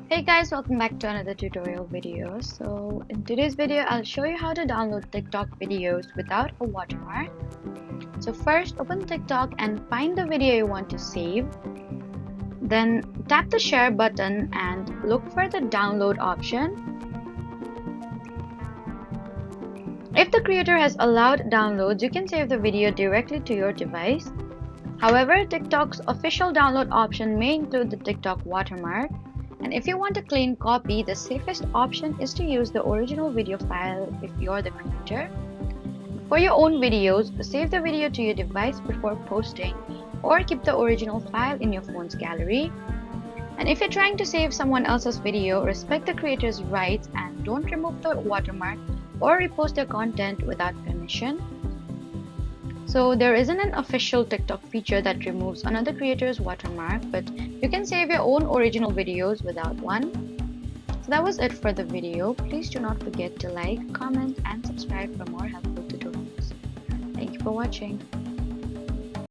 Hey guys, welcome back to another tutorial video. So in today's video, I'll show you how to download TikTok videos without a watermark. So first, open TikTok and find the video you want to save. Then tap the share button and look for the download option. If the creator has allowed downloads, you can save the video directly to your device. However, TikTok's official download option may include the TikTok watermark. And if you want a clean copy, the safest option is to use the original video file if you're the creator. For your own videos, save the video to your device before posting or keep the original file in your phone's gallery. And if you're trying to save someone else's video, respect the creator's rights and don't remove the watermark or repost their content without permission. So there isn't an official TikTok feature that removes another creator's watermark, but you can save your own original videos without one. So that was it for the video. Please do not forget to like, comment, and subscribe for more helpful tutorials. Thank you for watching.